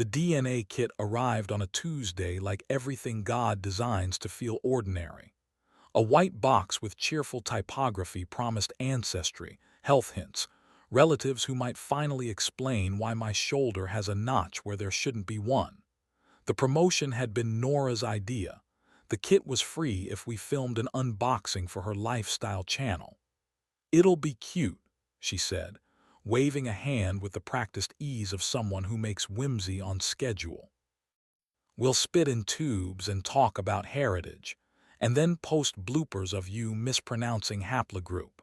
The DNA kit arrived on a Tuesday like everything God designs to feel ordinary. A white box with cheerful typography promised ancestry, health hints, relatives who might finally explain why my shoulder has a notch where there shouldn't be one. The promotion had been Nora's idea. The kit was free if we filmed an unboxing for her lifestyle channel. "It'll be cute," she said, waving a hand with the practiced ease of someone who makes whimsy on schedule. "We'll spit in tubes and talk about heritage, and then post bloopers of you mispronouncing haplogroup."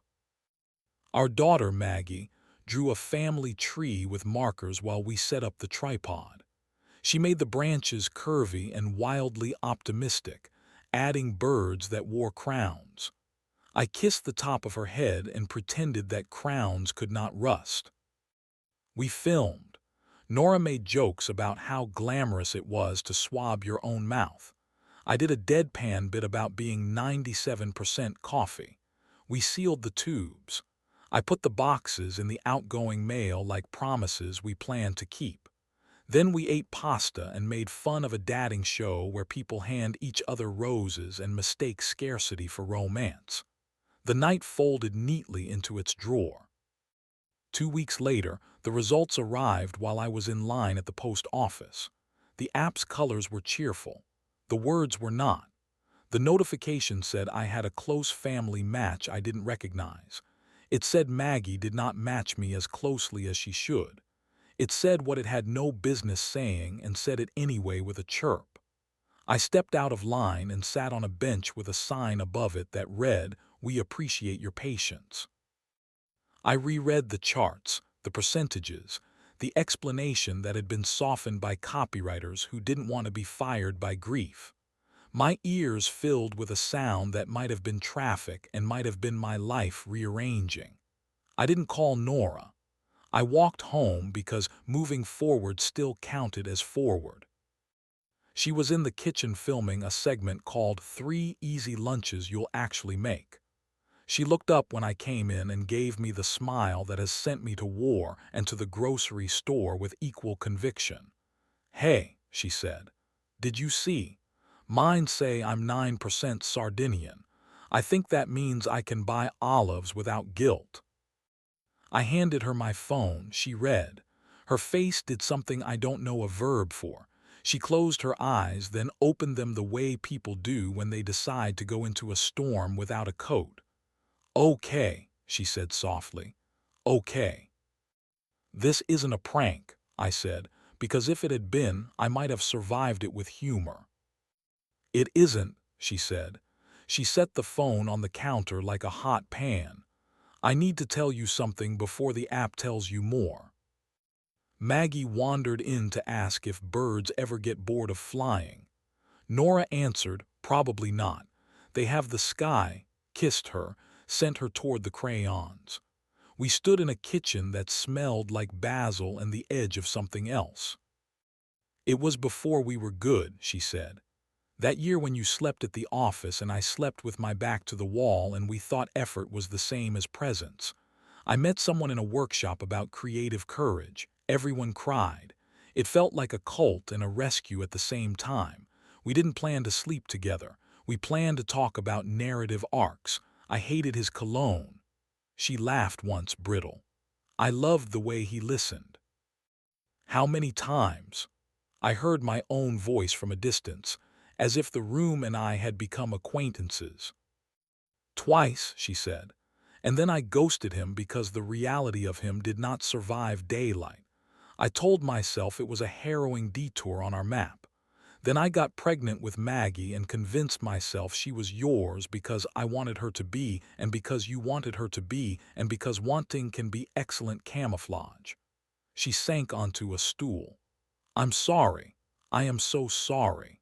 Our daughter, Maggie, drew a family tree with markers while we set up the tripod. She made the branches curvy and wildly optimistic, adding birds that wore crowns. I kissed the top of her head and pretended that crowns could not rust. We filmed. Nora made jokes about how glamorous it was to swab your own mouth. I did a deadpan bit about being 97% coffee. We sealed the tubes. I put the boxes in the outgoing mail like promises we planned to keep. Then we ate pasta and made fun of a dating show where people hand each other roses and mistake scarcity for romance. The night folded neatly into its drawer. 2 weeks later, the results arrived while I was in line at the post office. The app's colors were cheerful. The words were not. The notification said I had a close family match I didn't recognize. It said Maggie did not match me as closely as she should. It said what it had no business saying and said it anyway with a chirp. I stepped out of line and sat on a bench with a sign above it that read, "We appreciate your patience." I reread the charts, the percentages, the explanation that had been softened by copywriters who didn't want to be fired by grief. My ears filled with a sound that might have been traffic and might have been my life rearranging. I didn't call Nora. I walked home because moving forward still counted as forward. She was in the kitchen filming a segment called 3 Easy Lunches You'll Actually Make. She looked up when I came in and gave me the smile that has sent me to war and to the grocery store with equal conviction. "Hey," she said, "did you see? Mine say I'm 9% Sardinian. I think that means I can buy olives without guilt." I handed her my phone. She read. Her face did something I don't know a verb for. She closed her eyes, then opened them the way people do when they decide to go into a storm without a coat. "Okay," she said softly. "Okay." "This isn't a prank," I said, because if it had been, I might have survived it with humor. "It isn't," she said. She set the phone on the counter like a hot pan. "I need to tell you something before the app tells you more." Maggie wandered in to ask if birds ever get bored of flying. Nora answered, "Probably not. They have the sky," kissed her, sent her toward the crayons. We stood in a kitchen that smelled like basil and the edge of something else. "It was before we were good," she said. "That year when you slept at the office and I slept with my back to the wall and we thought effort was the same as presence. I met someone in a workshop about creative courage. Everyone cried. It felt like a cult and a rescue at the same time. We didn't plan to sleep together. We planned to talk about narrative arcs. I hated his cologne." She laughed once, brittle. "I loved the way he listened." "How many times?" I heard my own voice from a distance, as if the room and I had become acquaintances. "Twice," she said, "and then I ghosted him because the reality of him did not survive daylight. I told myself it was a harrowing detour on our map. Then I got pregnant with Maggie and convinced myself she was yours because I wanted her to be, and because you wanted her to be, and because wanting can be excellent camouflage." She sank onto a stool. "I'm sorry. I am so sorry."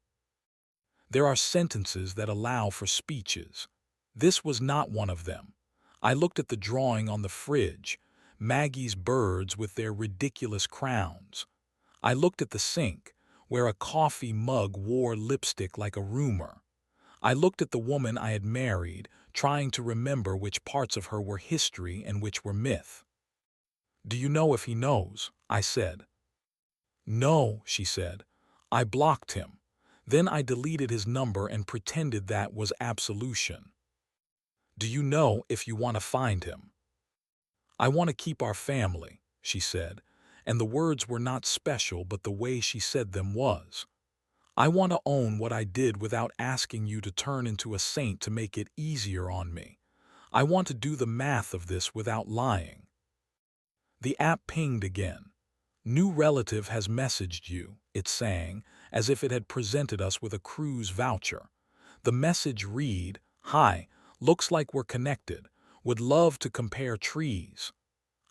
There are sentences that allow for speeches. This was not one of them. I looked at the drawing on the fridge, Maggie's birds with their ridiculous crowns. I looked at the sink, where a coffee mug wore lipstick like a rumor. I looked at the woman I had married, trying to remember which parts of her were history and which were myth. "Do you know if he knows?" I said. No, she said. I blocked him. Then I deleted his number and pretended that was absolution. Do you know if you want to find him? I want to keep our family, she said, and the words were not special, but the way she said them was. I want to own what I did without asking you to turn into a saint to make it easier on me. I want to do the math of this without lying. The app pinged again. New relative has messaged you, it sang, as if it had presented us with a cruise voucher. The message read, "Hi, looks like we're connected. Would love to compare trees."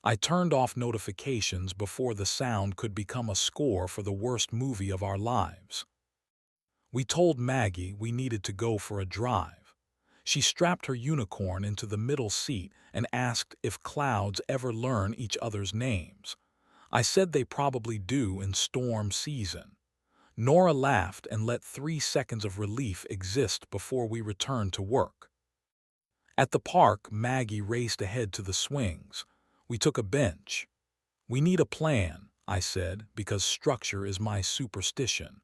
I turned off notifications before the sound could become a score for the worst movie of our lives. We told Maggie we needed to go for a drive. She strapped her unicorn into the middle seat and asked if clouds ever learn each other's names. I said they probably do in storm season. Nora laughed and let 3 seconds of relief exist before we returned to work. At the park, Maggie raced ahead to the swings. We took a bench. We need a plan, I said, because structure is my superstition.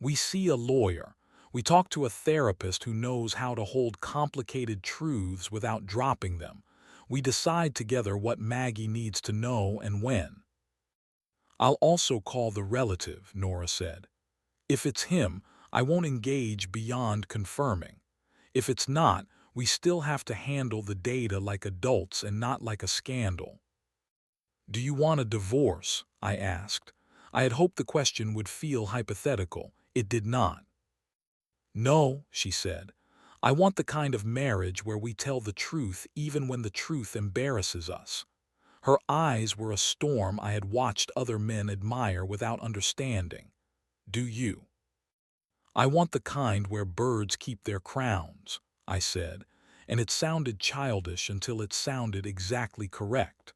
We see a lawyer. We talk to a therapist who knows how to hold complicated truths without dropping them. We decide together what Maggie needs to know and when. I'll also call the relative, Nora said. If it's him, I won't engage beyond confirming. If it's not, we still have to handle the data like adults and not like a scandal. Do you want a divorce? I asked. I had hoped the question would feel hypothetical. It did not. No, she said. I want the kind of marriage where we tell the truth even when the truth embarrasses us. Her eyes were a storm I had watched other men admire without understanding. Do you? I want the kind where birds keep their crowns, I said, and it sounded childish until it sounded exactly correct.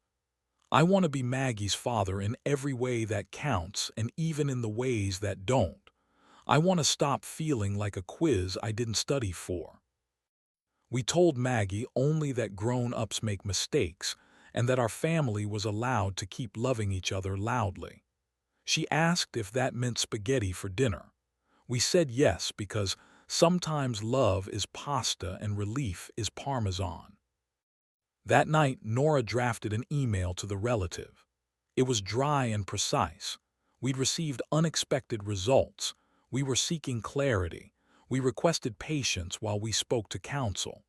I want to be Maggie's father in every way that counts and even in the ways that don't. I want to stop feeling like a quiz I didn't study for. We told Maggie only that grown-ups make mistakes and that our family was allowed to keep loving each other loudly. She asked if that meant spaghetti for dinner. We said yes because sometimes love is pasta and relief is parmesan. That night, Nora drafted an email to the relative. It was dry and precise. We'd received unexpected results. We were seeking clarity. We requested patience while we spoke to counsel.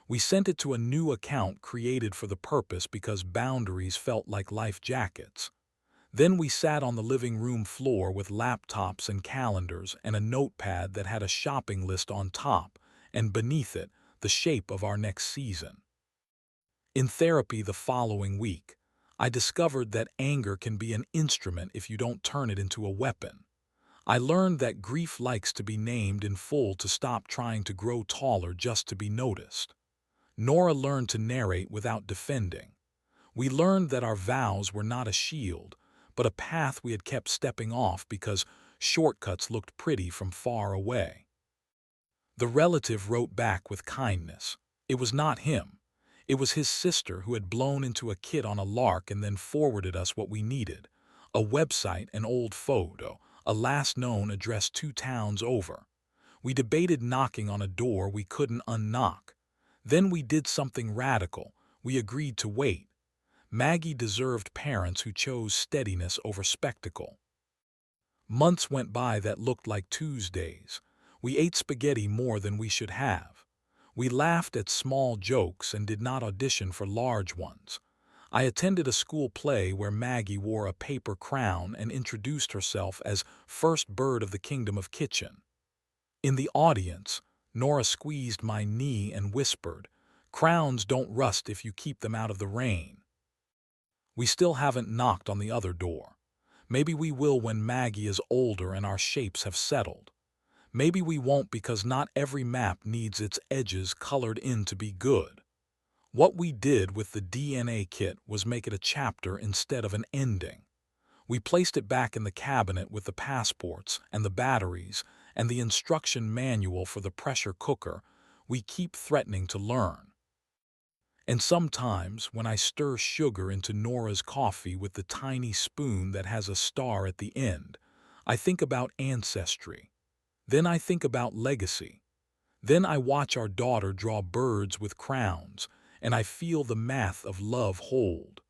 We sent it to a new account created for the purpose because boundaries felt like life jackets. Then we sat on the living room floor with laptops and calendars and a notepad that had a shopping list on top, and beneath it, the shape of our next season. In therapy the following week, I discovered that anger can be an instrument if you don't turn it into a weapon. I learned that grief likes to be named in full to stop trying to grow taller just to be noticed. Nora learned to narrate without defending. We learned that our vows were not a shield, but a path we had kept stepping off because shortcuts looked pretty from far away. The relative wrote back with kindness. It was not him. It was his sister who had blown into a kid on a lark and then forwarded us what we needed: a website, an old photo, a last known address 2 towns over. We debated knocking on a door we couldn't unknock. Then we did something radical. We agreed to wait. Maggie deserved parents who chose steadiness over spectacle. Months went by that looked like Tuesdays. We ate spaghetti more than we should have. We laughed at small jokes and did not audition for large ones. I attended a school play where Maggie wore a paper crown and introduced herself as first bird of the kingdom of kitchen. In the audience, Nora squeezed my knee and whispered, "Crowns don't rust if you keep them out of the rain." We still haven't knocked on the other door. Maybe we will when Maggie is older and our shapes have settled. Maybe we won't because not every map needs its edges colored in to be good. What we did with the DNA kit was make it a chapter instead of an ending. We placed it back in the cabinet with the passports and the batteries and the instruction manual for the pressure cooker we keep threatening to learn. And sometimes, when I stir sugar into Nora's coffee with the tiny spoon that has a star at the end, I think about ancestry. Then I think about legacy. Then I watch our daughter draw birds with crowns, and I feel the math of love hold.